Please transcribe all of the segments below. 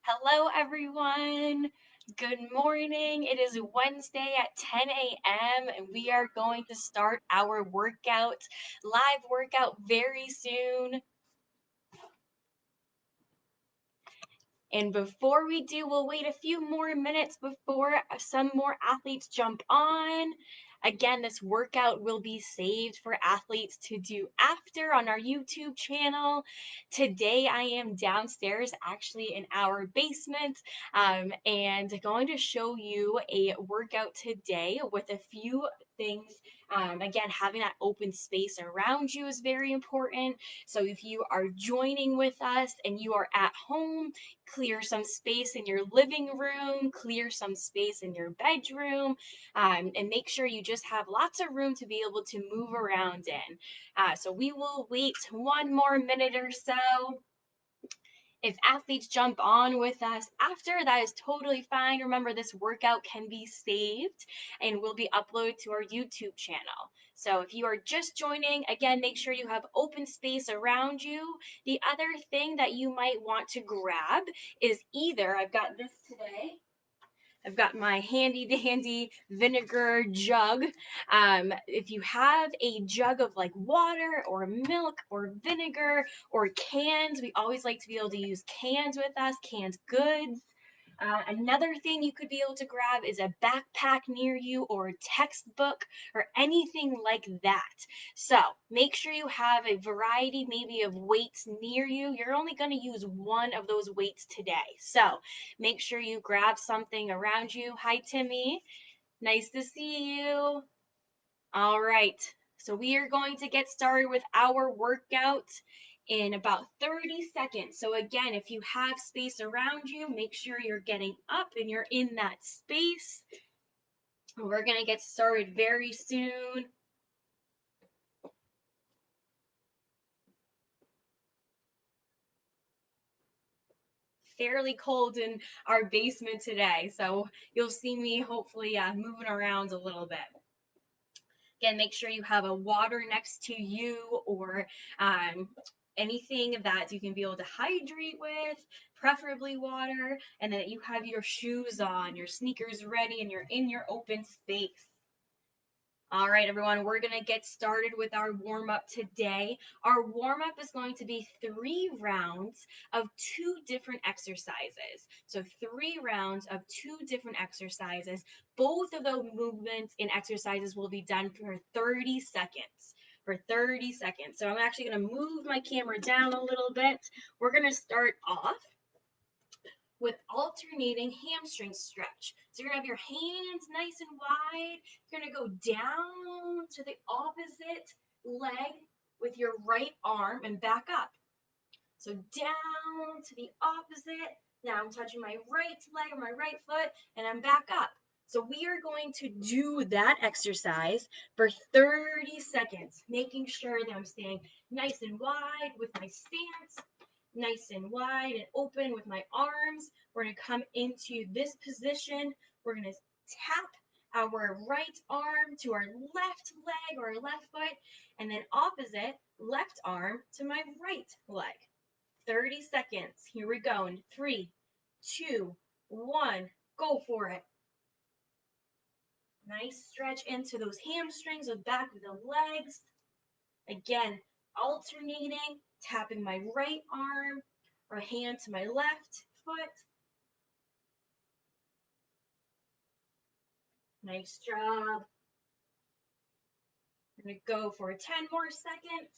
Hello, everyone. Good morning. It is Wednesday at 10 a.m., and we are going to start our live workout very soon. And before we do, we'll wait a few more minutes before some more athletes jump on. Again, this workout will be saved for athletes to do after on our YouTube channel. Today, I am downstairs, actually in our basement, and going to show you a workout today with a few things. Again, having that open space around you is very important. So if you are joining with us and you are at home, clear some space in your living room, clear some space in your bedroom, and make sure you just have lots of room to be able to move around in. So we will wait one more minute or so. If athletes jump on with us after, that is totally fine. Remember, this workout can be saved and will be uploaded to our YouTube channel. So if you are just joining, again, make sure you have open space around you. The other thing that you might want to grab is either, I've got this today, I've got my handy dandy vinegar jug. If you have a jug of like water or milk or vinegar or cans, we always like to be able to use cans with us, canned goods. Another thing you could be able to grab is a backpack near you or a textbook or anything like that. So make sure you have a variety maybe of weights near you. You're only going to use one of those weights today. So make sure you grab something around you. Hi, Timmy. Nice to see you. All right. So we are going to get started with our workout in about 30 seconds. So again, if you have space around you, make sure you're getting up and you're in that space. We're going to get started very soon. Fairly cold in our basement today, so you'll see me hopefully moving around a little bit. Again, make sure you have a water next to you or anything that you can be able to hydrate with, preferably water, and that you have your shoes on, your sneakers ready, and you're in your open space. All right, everyone, we're going to get started with our warm up today. Our warm up is going to be 3 rounds of 2 different exercises. So, 3 rounds of 2 different exercises. Both of those movements and exercises will be done for 30 seconds. For 30 seconds. So, I'm actually going to move my camera down a little bit. We're going to start off with alternating hamstring stretch. So you're gonna have your hands nice and wide. You're gonna go down to the opposite leg with your right arm and back up. So down to the opposite. Now I'm touching my right leg or my right foot and I'm back up. So we are going to do that exercise for 30 seconds, making sure that I'm staying nice and wide with my stance, nice and wide and open with my arms. We're going to come into this position. We're going to tap our right arm to our left leg or left foot, and then opposite left arm to my right leg. 30 seconds. Here we go. In 3, 2, 1, go for it. Nice stretch into those hamstrings, the back of the legs. Again, alternating, tapping my right arm or hand to my left foot. Nice job. I'm going to go for 10 more seconds.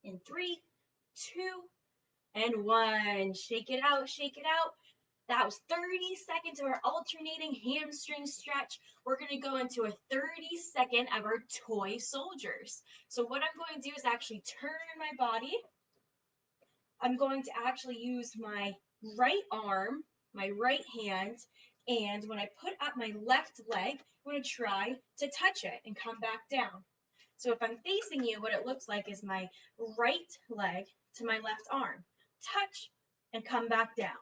In 3, 2, and 1. Shake it out, shake it out. That was 30 seconds of our alternating hamstring stretch. We're going to go into a 30-second of our toy soldiers. So what I'm going to do is actually turn my body. I'm going to actually use my right arm, my right hand, and when I put up my left leg, I'm going to try to touch it and come back down. So if I'm facing you, what it looks like is my right leg to my left arm. Touch and come back down.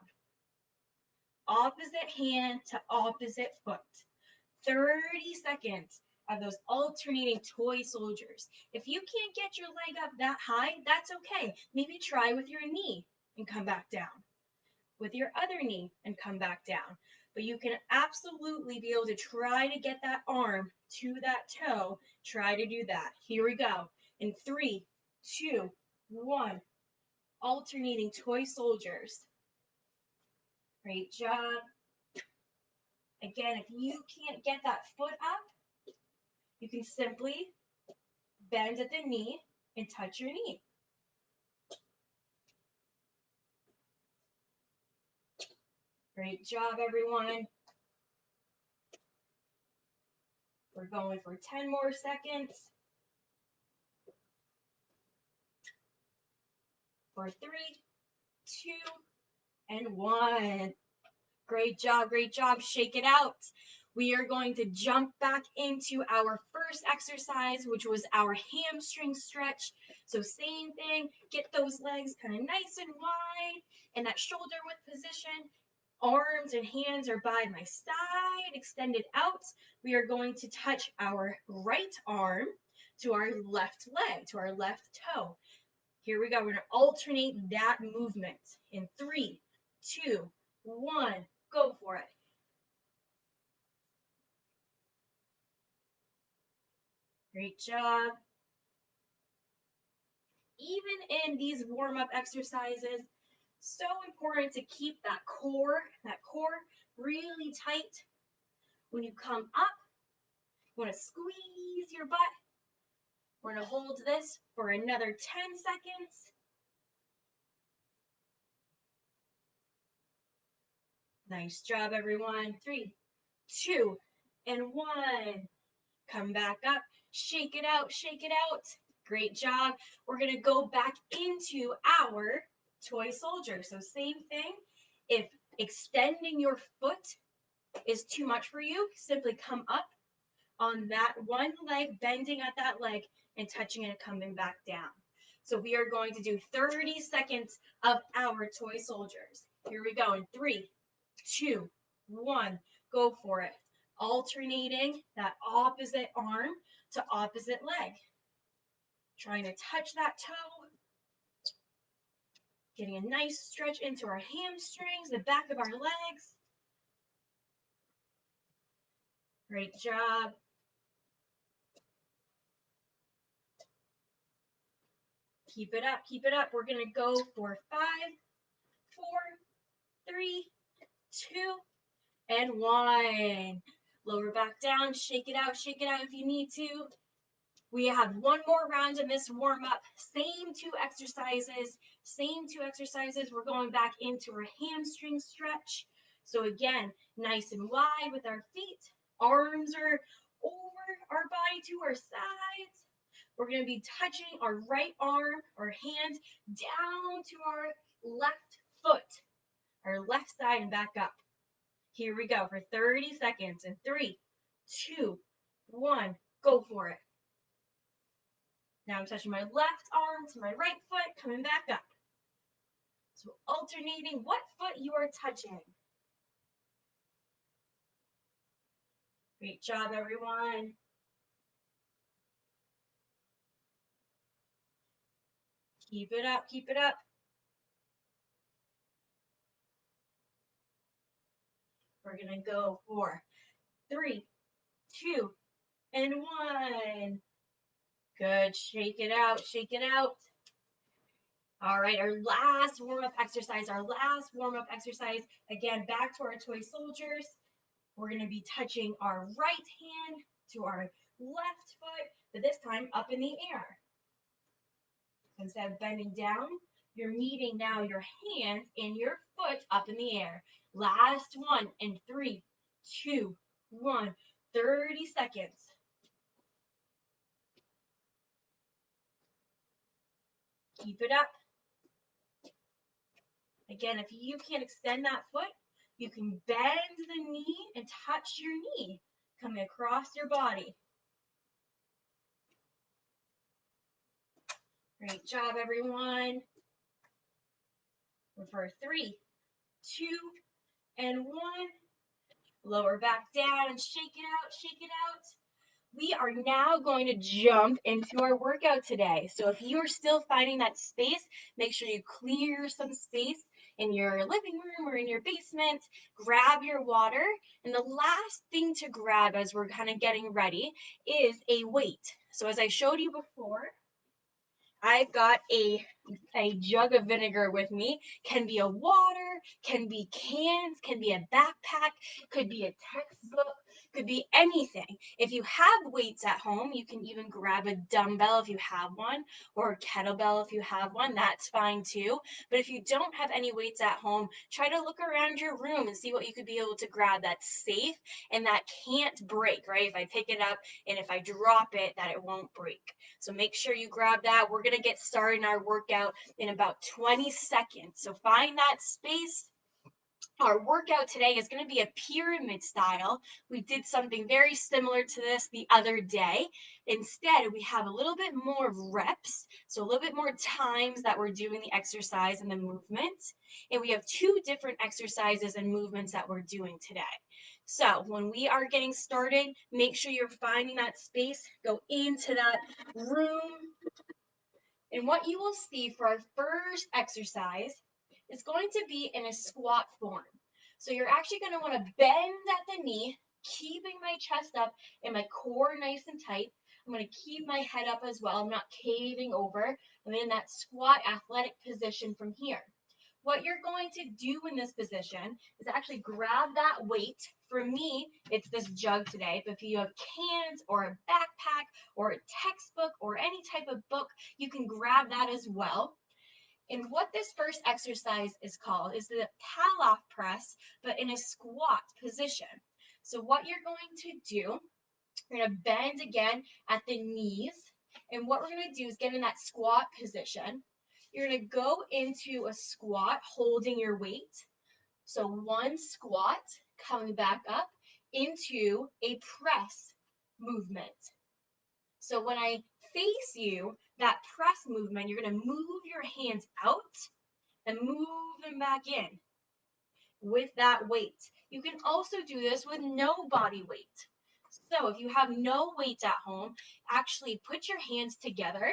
Opposite hand to opposite foot. 30 seconds. of those alternating toy soldiers. If you can't get your leg up that high, that's okay. Maybe try with your knee and come back down, with your other knee and come back down. But you can absolutely be able to try to get that arm to that toe. Try to do that. Here we go. In 3, 2, 1. Alternating toy soldiers. Great job. Again, if you can't get that foot up, you can simply bend at the knee and touch your knee. Great job, everyone. We're going for 10 more seconds. For 3, 2, and 1. Great job, great job. Shake it out. We are going to jump back into our first exercise, which was our hamstring stretch. So same thing, get those legs kind of nice and wide in that shoulder width position. Arms and hands are by my side, extended out. We are going to touch our right arm to our left leg, to our left toe. Here we go. We're going to alternate that movement in 3, 2, 1. Go for it. Great job. Even in these warm-up exercises, so important to keep that core really tight. When you come up, you want to squeeze your butt. We're going to hold this for another 10 seconds. Nice job, everyone. 3, 2, and 1. Come back up. Shake it out, shake it out. Great job. We're going to go back into our toy soldier. So same thing. If extending your foot is too much for you, simply come up on that one leg, bending at that leg and touching it and coming back down. So we are going to do 30 seconds of our toy soldiers. Here we go in 3, 2, 1. Go for it. Alternating that opposite arm to opposite leg. Trying to touch that toe. Getting a nice stretch into our hamstrings, the back of our legs. Great job. Keep it up, keep it up. We're going to go for 5, 4, 3, 2, and 1. Lower back down, shake it out if you need to. We have one more round in this warm-up. Same two exercises. We're going back into our hamstring stretch. So again, nice and wide with our feet. Arms are over our body to our sides. We're going to be touching our right arm or hand down to our left foot, our left side, and back up. Here we go for 30 seconds. In 3, 2, 1, go for it. Now I'm touching my left arm to my right foot, coming back up. So alternating what foot you are touching. Great job, everyone. Keep it up, keep it up. We're going to go for 3, 2, and 1. Good. Shake it out, shake it out. All right, our last warm-up exercise, Again, back to our toy soldiers. We're going to be touching our right hand to our left foot, but this time up in the air. Instead of bending down, you're meeting now your hand and your foot up in the air. Last one in 3, 2, 1. 30 seconds. Keep it up. Again, if you can't extend that foot, you can bend the knee and touch your knee coming across your body. Great job, everyone. For 3, 2, and 1. Lower back down and shake it out, shake it out. We are now going to jump into our workout today. So if you are still finding that space, make sure you clear some space in your living room or in your basement. Grab your water. And the last thing to grab as we're kind of getting ready is a weight. So as I showed you before, I've got a jug of vinegar with me. Can be a water, can be cans, can be a backpack, could be a textbook, could be anything. If you have weights at home, you can even grab a dumbbell if you have one, or a kettlebell if you have one, that's fine too. But if you don't have any weights at home, try to look around your room and see what you could be able to grab that's safe and that can't break, right? If I pick it up and if I drop it, that it won't break. So make sure you grab that. We're going to get started in our workout in about 20 seconds. So find that space. Our workout today is going to be a pyramid style. We did something very similar to this the other day. Instead, we have a little bit more reps, so a little bit more times that we're doing the exercise and the movement. And we have two different exercises and movements that we're doing today. So when we are getting started, make sure you're finding that space, go into that room. And what you will see for our first exercise is going to be in a squat form. So you're actually going to want to bend at the knee, keeping my chest up and my core nice and tight. I'm going to keep my head up as well. I'm not caving over. I'm in that squat athletic position from here. What you're going to do in this position is actually grab that weight. For me, it's this jug today, but if you have cans or a backpack or a textbook or any type of book, you can grab that as well. And what this first exercise is called is the Pallof Press, but in a squat position. So what you're going to do, you're going to bend again at the knees. And what we're going to do is get in that squat position. You're going to go into a squat holding your weight. So one squat, coming back up into a press movement. So when I face you, that press movement, you're going to move your hands out and move them back in with that weight. You can also do this with no body weight. So if you have no weights at home, actually put your hands together.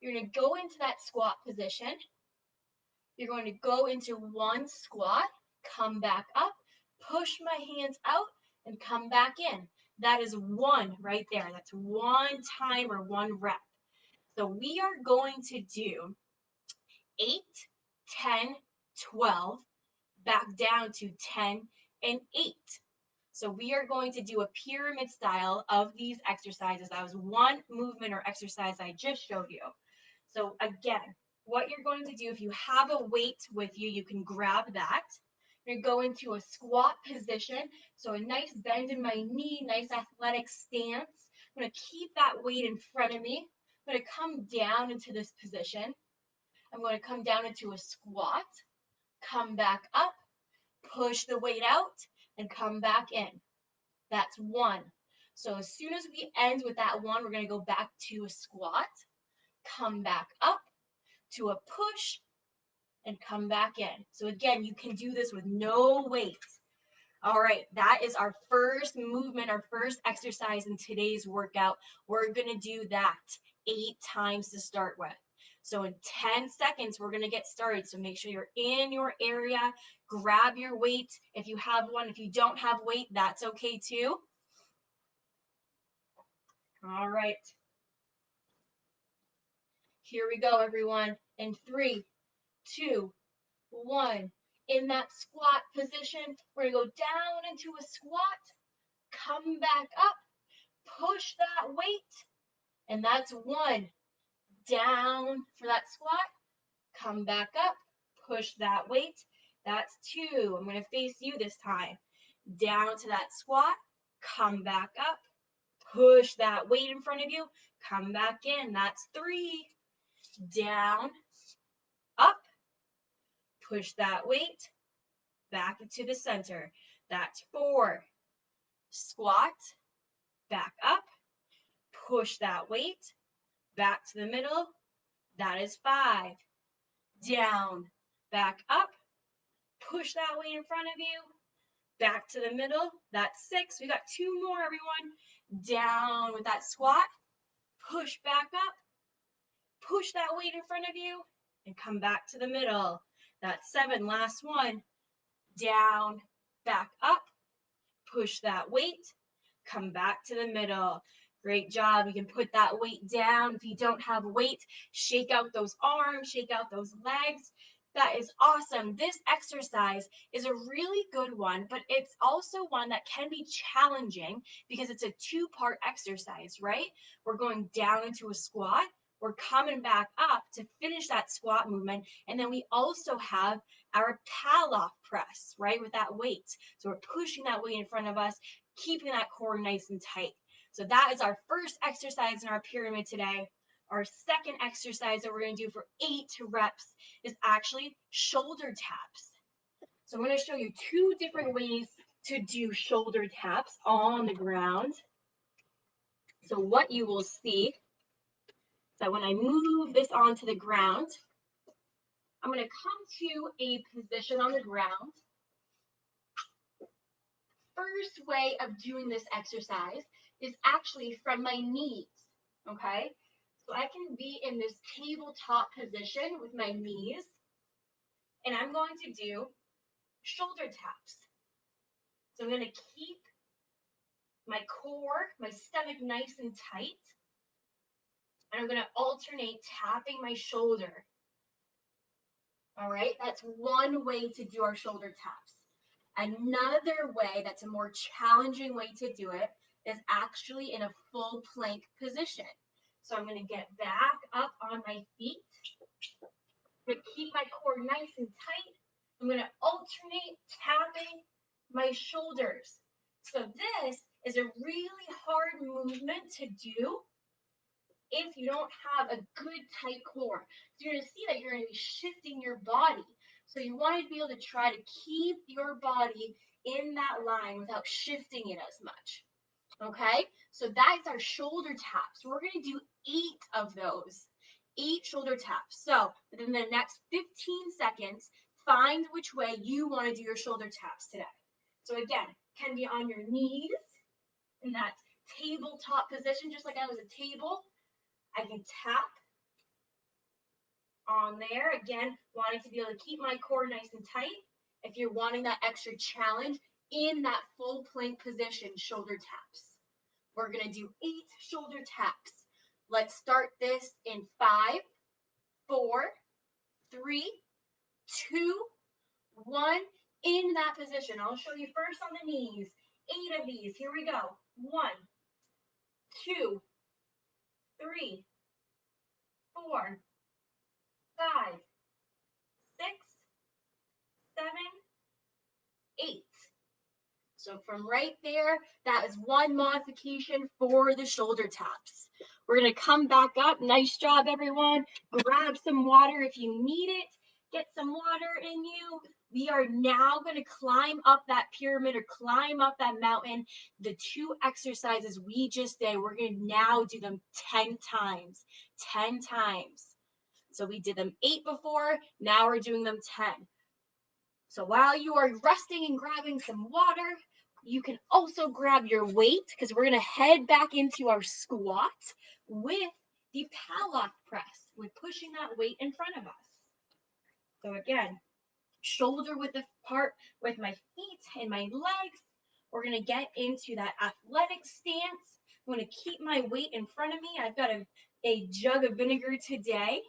You're going to go into that squat position. You're going to go into one squat, come back up, push my hands out, and come back in. That is one right there. That's one time or one rep. So we are going to do 8, 10, 12, back down to 10 and 8. So we are going to do a pyramid style of these exercises. That was one movement or exercise I just showed you. So again, what you're going to do, if you have a weight with you, you can grab that. You're going to go into a squat position. So a nice bend in my knee, nice athletic stance. I'm going to keep that weight in front of me. I'm going to come down into this position. I'm going to come down into a squat, come back up, push the weight out, and come back in. That's one. So as soon as we end with that one, we're going to go back to a squat, come back up to a push, and come back in. So again, you can do this with no weight. All right, that is our first movement, our first exercise in today's workout. We're going to do that 8 times to start with. So in 10 seconds, we're going to get started. So make sure you're in your area. Grab your weight if you have one. If you don't have weight, that's okay too. All right. Here we go, everyone. In 3, 2, 1. In that squat position, we're going to go down into a squat, come back up, push that weight, and that's 1. Down for that squat, come back up, push that weight, that's 2. I'm going to face you this time. Down to that squat, come back up, push that weight in front of you, come back in, that's 3. Down, up, push that weight, back into the center, that's 4. Squat, back up, push that weight, back to the middle, that is 5. Down, back up, push that weight in front of you, back to the middle, that's 6. We got 2 more, everyone. down with that squat, push back up, push that weight in front of you, and come back to the middle. That's 7, last one. Down, back up, push that weight, come back to the middle. Great job. You can put that weight down. If you don't have weight, shake out those arms, shake out those legs. That is awesome. This exercise is a really good one, but it's also one that can be challenging because it's a two-part exercise, right? We're going down into a squat. We're coming back up to finish that squat movement. And then we also have our Pallof press, right, with that weight. So we're pushing that weight in front of us, keeping that core nice and tight. So that is our first exercise in our pyramid today. Our second exercise that we're going to do for 8 reps is actually shoulder taps. So I'm going to show you 2 different ways to do shoulder taps on the ground. So what you will see is that when I move this onto the ground, I'm going to come to a position on the ground. First way of doing this exercise is actually from my knees, okay? So I can be in this tabletop position with my knees, and I'm going to do shoulder taps. So I'm going to keep my core, my stomach nice and tight, and I'm going to alternate tapping my shoulder. All right, that's one way to do our shoulder taps. Another way that's a more challenging way to do it is actually in a full plank position. So I'm going to get back up on my feet. I'm going to keep my core nice and tight. I'm going to alternate tapping my shoulders. So this is a really hard movement to do if you don't have a good tight core. So you're going to see that you're going to be shifting your body. So you want to be able to try to keep your body in that line without shifting it as much. Okay, so that's our shoulder taps. We're going to do 8 of those, 8 shoulder taps. So within the next 15 seconds, find which way you want to do your shoulder taps today. So again, can be on your knees in that tabletop position, just like I was a table. I can tap on there. Again, wanting to be able to keep my core nice and tight. If you're wanting that extra challenge in that full plank position, shoulder taps. We're going to do 8 shoulder taps. Let's start this in 5, 4, 3, 2, 1. In that position. I'll show you first on the knees. 8 of these. Here we go. 1, 2, 3, 4, 5, 6, 7, 8. So from right there, that is one modification for the shoulder taps. We're going to come back up. Nice job, everyone. Grab some water if you need it. Get some water in you. We are now going to climb up that pyramid or climb up that mountain. The 2 exercises we just did, we're going to now do them 10 times. 10 times. So we did them 8 before. Now we're doing them 10. So while you are resting and grabbing some water, you can also grab your weight because we're going to head back into our squat with the Pallof press, with pushing that weight in front of us. So again, shoulder width apart with my feet and my legs. We're going to get into that athletic stance. I'm going to keep my weight in front of me. I've got a jug of vinegar today.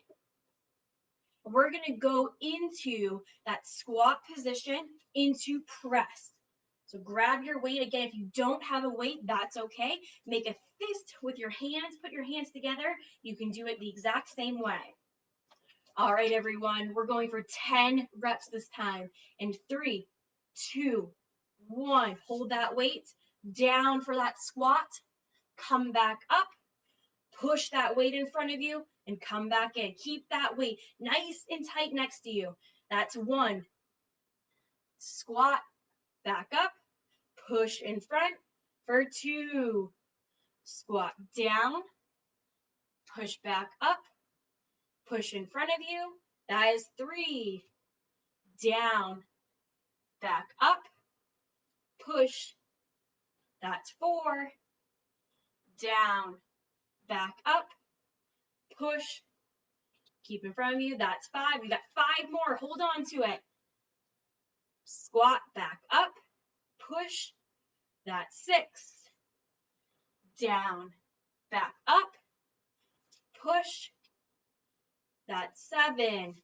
We're going to go into that squat position into press. So grab your weight. Again, if you don't have a weight, that's okay. Make a fist with your hands. Put your hands together. You can do it the exact same way. All right, everyone. We're going for 10 reps this time. In 3, 2, 1. Hold that weight down for that squat. Come back up. Push that weight in front of you and come back in. Keep that weight nice and tight next to you. That's 1. Squat, back up, push in front for 2. Squat down, push back up, push in front of you. That is 3. Down, back up, push. That's 4. down, back up, push, keep in front of you. That's 5. We got 5 more. Hold on to it. Squat, back up, push. That's 6. Down, back up, push. That's 7.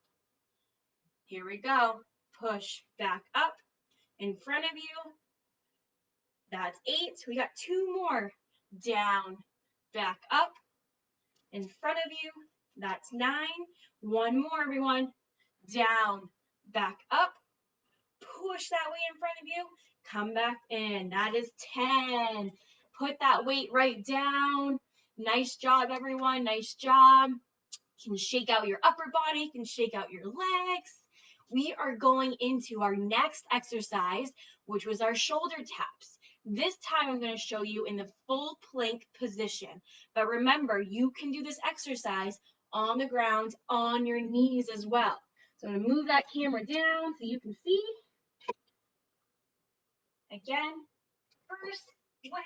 Here we go. Push, back up, in front of you. That's 8. We got 2 more. Down, back up, in front of you. That's 9. 1 more, everyone. Down, back up, push that weight in front of you. Come back in. That is 10. Put that weight right down. Nice job, everyone. Nice job. You can shake out your upper body. You can shake out your legs. We are going into our next exercise, which was our shoulder taps. This time I'm going to show you in the full plank position. But remember, you can do this exercise on the ground, on your knees as well. So I'm going to move that camera down so you can see. Again, first way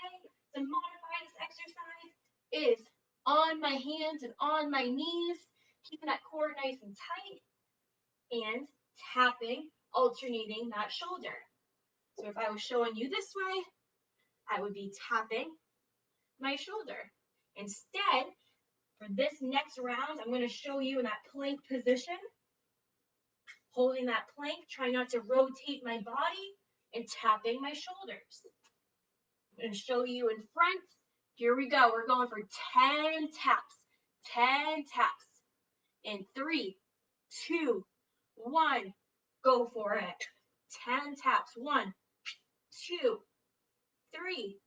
to modify this exercise is on my hands and on my knees, keeping that core nice and tight, and tapping, alternating that shoulder. So if I was showing you this way, I would be tapping my shoulder. Instead, for this next round, I'm going to show you in that plank position, holding that plank, trying not to rotate my body, and tapping my shoulders. I'm going to show you in front. Here we go. We're going for 10 taps. 10 taps. In 3, 2, 1. Go for it. 10 taps. 1, 2, 3,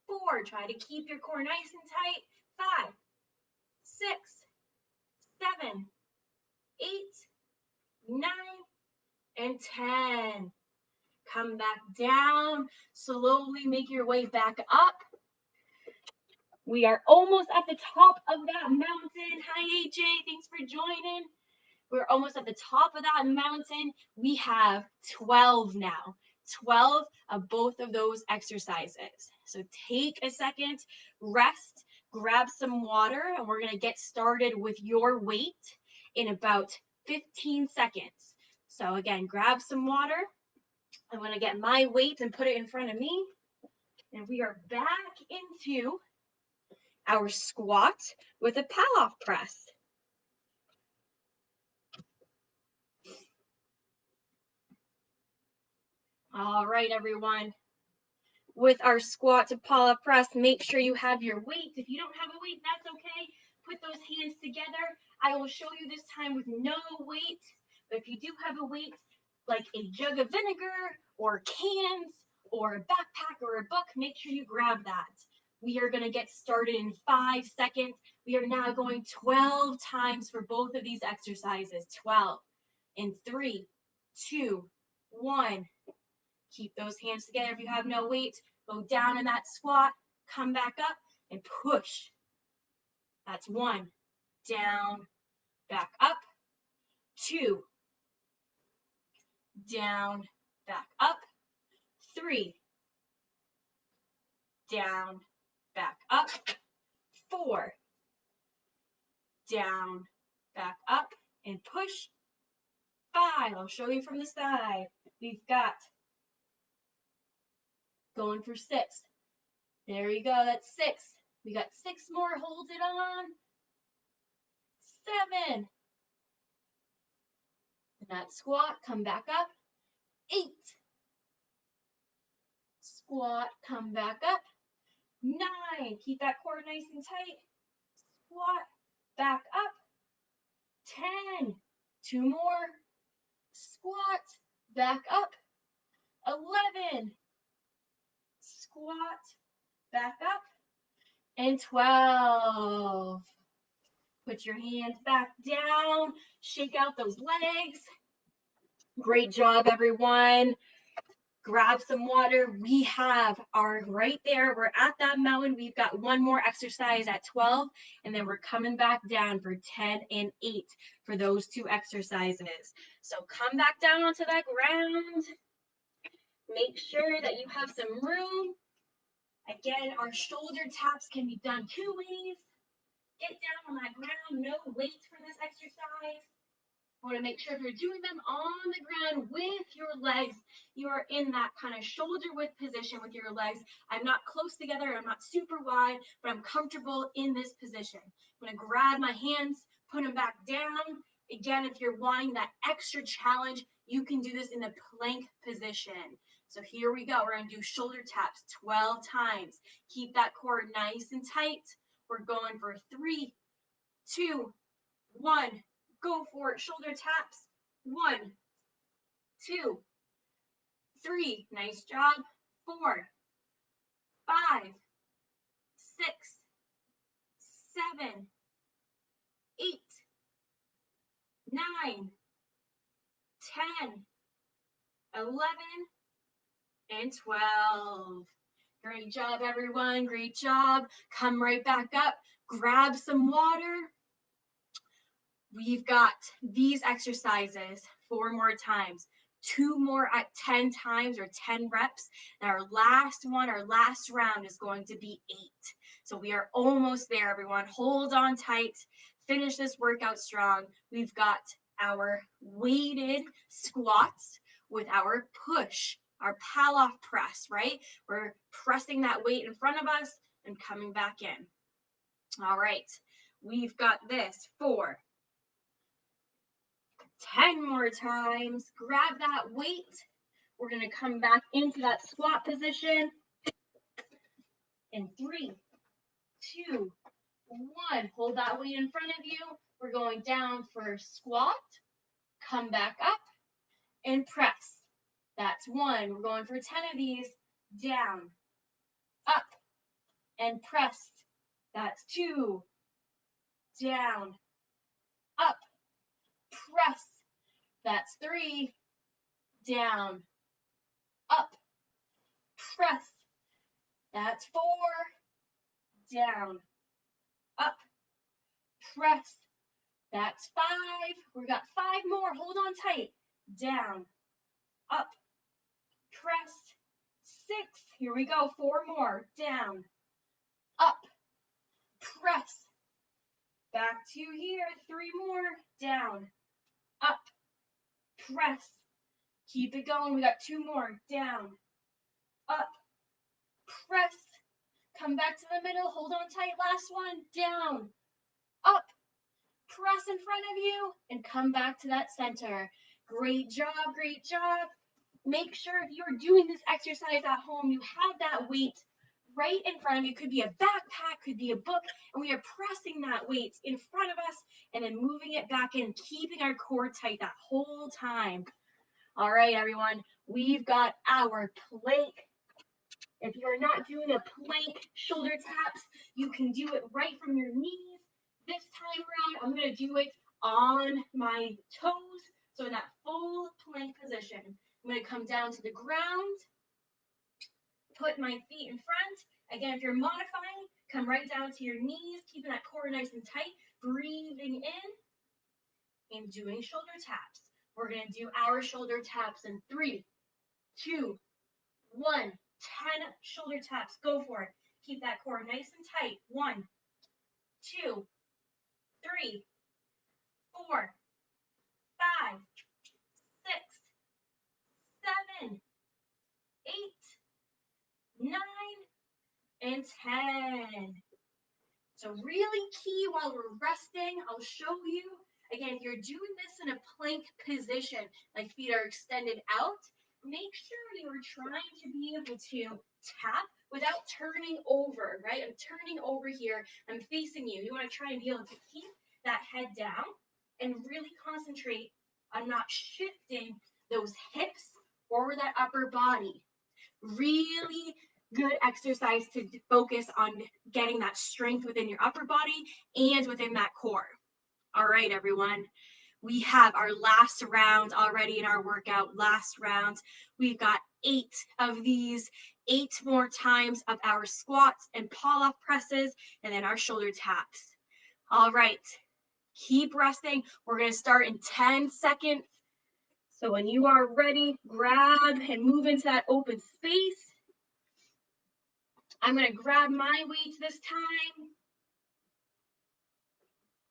4. Try to keep your core nice and tight. 5, 6, 7, 8, 9, and 10. Come back down. Slowly make your way back up. We are almost at the top of that mountain. Hi, AJ. Thanks for joining. We're almost at the top of that mountain. We have 12 now. 12 of both of those exercises. So take a second, rest, grab some water, and we're going to get started with your weight in about 15 seconds. So again, grab some water. I'm going to get my weight and put it in front of me. And we are back into our squat with a Pallof press. All right, everyone. With our squat to Pallof press, make sure you have your weight. If you don't have a weight, that's okay. Put those hands together. I will show you this time with no weight. But if you do have a weight, like a jug of vinegar or cans or a backpack or a book, make sure you grab that. We are going to get started in 5 seconds. We are now going 12 times for both of these exercises. 12 in 3, 2, 1. Keep those hands together. If you have no weight, go down in that squat, come back up and push. That's 1. Down, back up. 2. Down, back up. 3. Down, back up. 4. Down, back up and push. 5. I'll show you from the side. We've got going for 6. There you go. That's 6. We got 6 more. Hold it on. 7. And that squat. Come back up. 8. Squat. Come back up. 9. Keep that core nice and tight. Squat. Back up. 10. 2 more. Squat. Back up. 11. Squat. Back up. And 12. Put your hands back down. Shake out those legs. Great job, everyone. Grab some water. We have our right there. We're at that mountain. We've got one more exercise at 12, and then we're coming back down for 10 and 8 for those 2 exercises. So come back down onto that ground. Make sure that you have some room. Again, our shoulder taps can be done 2 ways. Get down on that ground, no weight for this exercise. You want to make sure if you're doing them on the ground with your legs, you are in that kind of shoulder width position with your legs. I'm not close together, I'm not super wide, but I'm comfortable in this position. I'm going to grab my hands, put them back down. Again, if you're wanting that extra challenge, you can do this in the plank position. So here we go. We're going to do shoulder taps 12 times. Keep that core nice and tight. We're going for 3, 2, 1. Go for it. Shoulder taps. 1, 2, 3. Nice job. 4, 5, 6, 7, 8, 9, 10, 11, and 12. Great job, everyone. Great job. Come right back up. Grab some water. We've got these exercises 4 more times, 2 more at 10 times or 10 reps. And our last one, our last round is going to be 8. So we are almost there, everyone. Hold on tight. Finish this workout strong. We've got our weighted squats with our push, our Pallof press, right? We're pressing that weight in front of us and coming back in. All right. We've got this for 10 more times. Grab that weight. We're going to come back into that squat position. In 3, 2, 1. Hold that weight in front of you. We're going down for squat. Come back up and press. That's 1. We're going for 10 of these. Down, up, and press. That's 2. Down, up, press. That's 3. Down, up, press. That's 4. Down, up, press. That's 5. We've got 5 more. Hold on tight. Down, up, press. 6. Here we go. 4 more. Down, up, press. Back to here. 3 more. Down, up, press. Keep it going. We got 2 more. Down, up, press. Come back to the middle. Hold on tight. Last one. Down, up, press in front of you, and come back to that center. Great job. Great job. Make sure if you're doing this exercise at home, you have that weight right in front of you. Could be a backpack, could be a book, and we are pressing that weight in front of us and then moving it back in, keeping our core tight that whole time. All right, everyone, we've got our plank. If you're not doing a plank shoulder taps, you can do it right from your knees. This time around, I'm going to do it on my toes, so in that full plank position. I'm going to come down to the ground, put my feet in front. Again, if you're modifying, come right down to your knees, keeping that core nice and tight, breathing in, and doing shoulder taps. We're going to do our shoulder taps in 3, 2, 1. 10 shoulder taps. Go for it. Keep that core nice and tight. 1, 2, 3, 4, 5, 6, 7, 8, 9, and 10. So really key while we're resting, I'll show you. Again, if you're doing this in a plank position, like feet are extended out, make sure you're trying to be able to tap without turning over, right? I'm turning over here. I'm facing you. You want to try and be able to keep that head down and really concentrate on not shifting those hips or that upper body. Really good exercise to focus on getting that strength within your upper body and within that core. All right, everyone. We have our last round already in our workout. Last round. We've got 8 of these, 8 more times of our squats and Pallof presses, and then our shoulder taps. All right. Keep resting. We're going to start in 10 seconds. So when you are ready, grab and move into that open space. I'm going to grab my weight this time.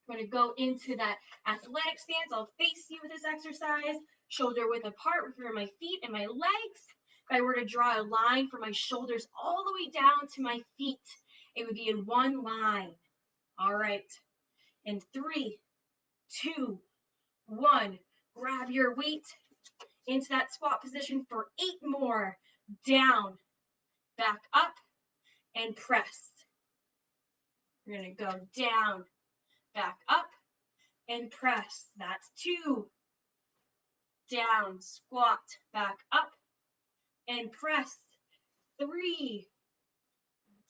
I'm going to go into that athletic stance. I'll face you with this exercise, shoulder width apart for my feet and my legs. If I were to draw a line from my shoulders all the way down to my feet, it would be in one line. All right. In 3, 2, 1. Grab your weight into that squat position for 8 more. Down, back up, and press. We're going to go down, back up, and press. That's 2. Down, squat, back up, and press. 3.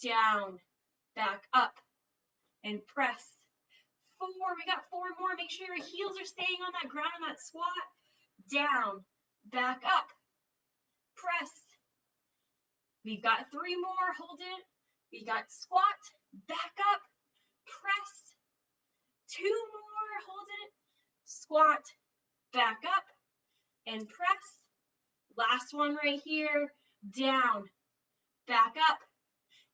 Down, back up, and press. 4. We got 4 more. Make sure your heels are staying on that ground on that squat. Down, back up, press. We've got 3 more. Hold it. We got squat, back up, press. 2 more. Hold it. Squat, back up, and press. Last one right here. Down, back up,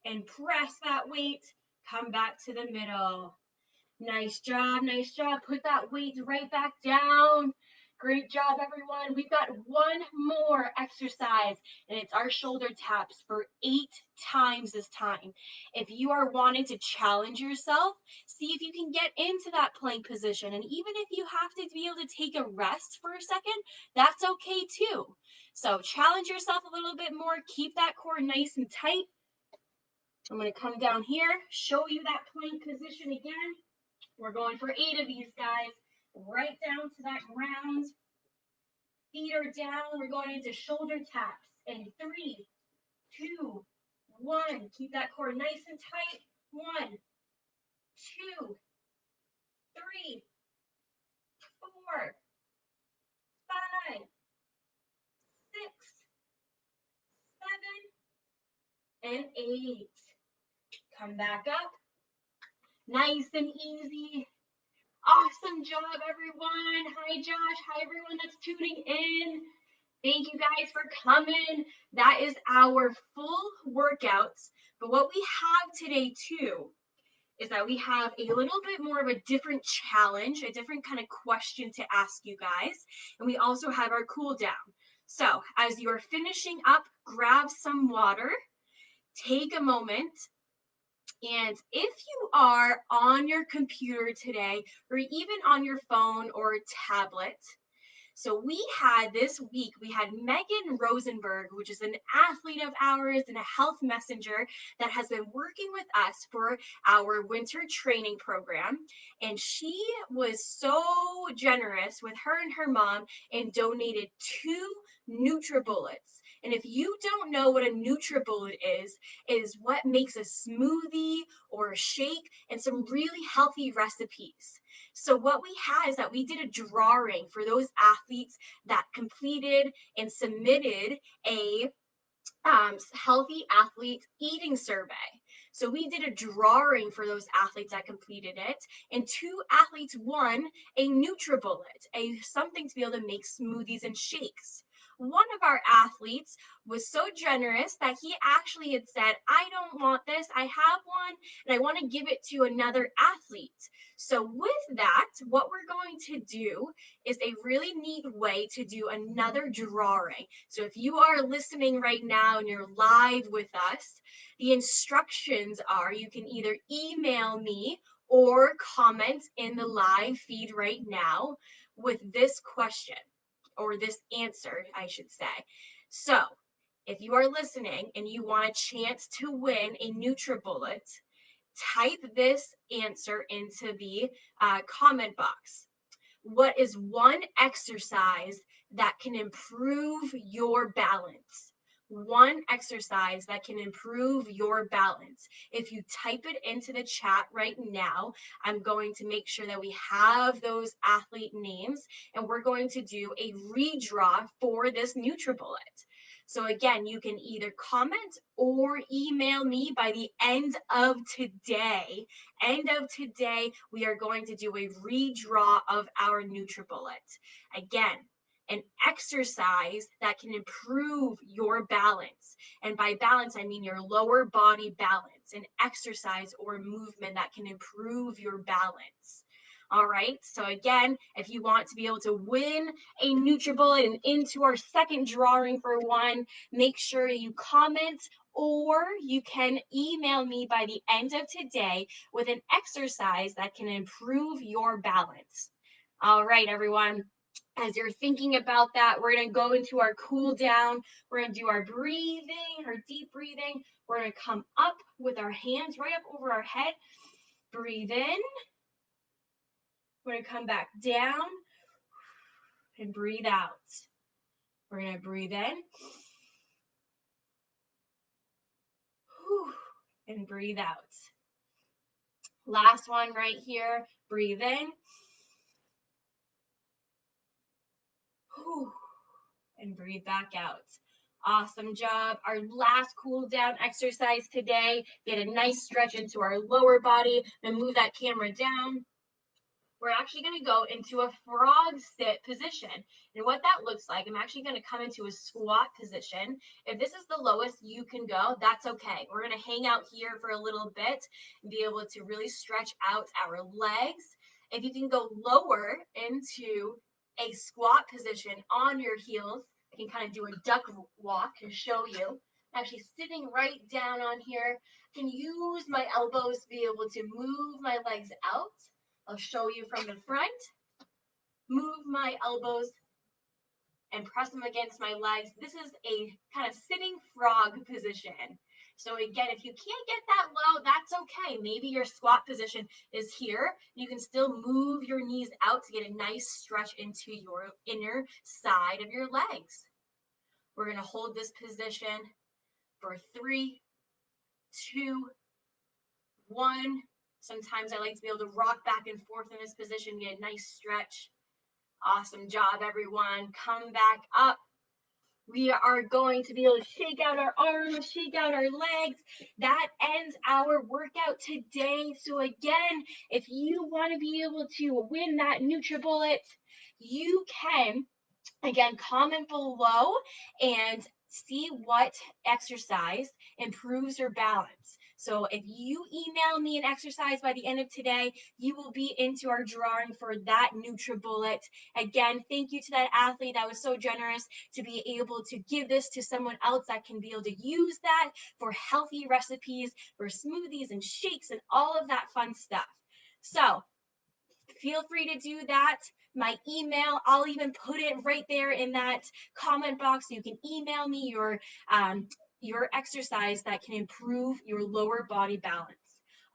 and press that weight. Come back to the middle. Nice job, nice job. Put that weight right back down. Great job, everyone. We've got one more exercise, and it's our shoulder taps for 8 times this time. If you are wanting to challenge yourself, see if you can get into that plank position. And even if you have to be able to take a rest for a second, that's okay too. So challenge yourself a little bit more. Keep that core nice and tight. I'm going to come down here, show you that plank position again. We're going for 8 of these, guys. Right down to that ground. Feet are down. We're going into shoulder taps. And 3, 2, 1. Keep that core nice and tight. 1, 2, 3, 4, 5, 6, 7, and 8. Come back up. Nice and easy. Awesome job, everyone. Hi, Josh. Hi, everyone that's tuning in. Thank you guys for coming. That is our full workouts. But what we have today, too, is that we have a little bit more of a different challenge, a different kind of question to ask you guys. And we also have our cool down. So as you're finishing up, grab some water, take a moment. And if you are on your computer today, or even on your phone or tablet, so we had this week, we had Megan Rosenberg, which is an athlete of ours and a health messenger that has been working with us for our winter training program. And she was so generous with her and her mom and donated 2 NutriBullets. And if you don't know what a NutriBullet is what makes a smoothie or a shake and some really healthy recipes. So what we had is that we did a drawing for those athletes that completed and submitted a healthy athlete eating survey. So we did a drawing for those athletes that completed it, and 2 athletes won a NutriBullet, something to be able to make smoothies and shakes. One of our athletes was so generous that he actually had said, I don't want this, I have one, and I want to give it to another athlete. So with that, what we're going to do is a really neat way to do another drawing. So if you are listening right now and you're live with us, the instructions are you can either email me or comment in the live feed right now with this question, or this answer, I should say. So if you are listening and you want a chance to win a NutriBullet, type this answer into the comment box. What is one exercise that can improve your balance? One exercise that can improve your balance. If you type it into the chat right now, I'm going to make sure that we have those athlete names, and we're going to do a redraw for this NutriBullet. So again, you can either comment or email me by the end of today. We are going to do a redraw of our NutriBullet. Again, an exercise that can improve your balance. And by balance, I mean your lower body balance, an exercise or movement that can improve your balance. All right, so again, if you want to be able to win a NutriBullet and into our second drawing for one, make sure you comment or you can email me by the end of today with an exercise that can improve your balance. All right, everyone. As you're thinking about that, we're going to go into our cool down. We're going to do our breathing, our deep breathing. We're going to come up with our hands right up over our head. Breathe in. We're going to come back down and breathe out. We're going to breathe in and breathe out. Last one right here. Breathe in and breathe back out. Awesome job. Our last cool down exercise today. Get a nice stretch into our lower body. Then move that camera down. We're actually going to go into a frog sit position. And what that looks like, I'm actually going to come into a squat position. If this is the lowest you can go, that's okay. We're going to hang out here for a little bit and be able to really stretch out our legs. If you can go lower into a squat position on your heels, I can kind of do a duck walk and show you. I'm actually sitting right down on here. I can use my elbows to be able to move my legs out. I'll show you from the front. Move my elbows and press them against my legs. This is a kind of sitting frog position. So again, if you can't get that low, that's okay. Maybe your squat position is here. You can still move your knees out to get a nice stretch into your inner side of your legs. We're going to hold this position for 3, 2, 1. Sometimes I like to be able to rock back and forth in this position, get a nice stretch. Awesome job, everyone. Come back up. We are going to be able to shake out our arms, shake out our legs. That ends our workout today. So again, if you want to be able to win that NutriBullet, you can, again, comment below and see what exercise improves your balance. So if you email me an exercise by the end of today, you will be into our drawing for that NutriBullet. Again, thank you to that athlete that was so generous to be able to give this to someone else that can be able to use that for healthy recipes, for smoothies and shakes and all of that fun stuff. So feel free to do that. My email, I'll even put it right there in that comment box. You can email me your exercise that can improve your lower body balance.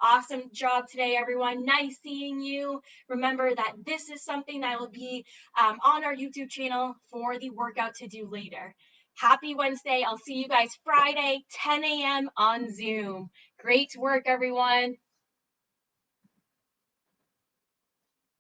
Awesome job today, everyone. Nice seeing you. Remember that this is something that will be on our YouTube channel for the workout to do later. Happy Wednesday. I'll see you guys Friday, 10 a.m. on Zoom. Great work, everyone.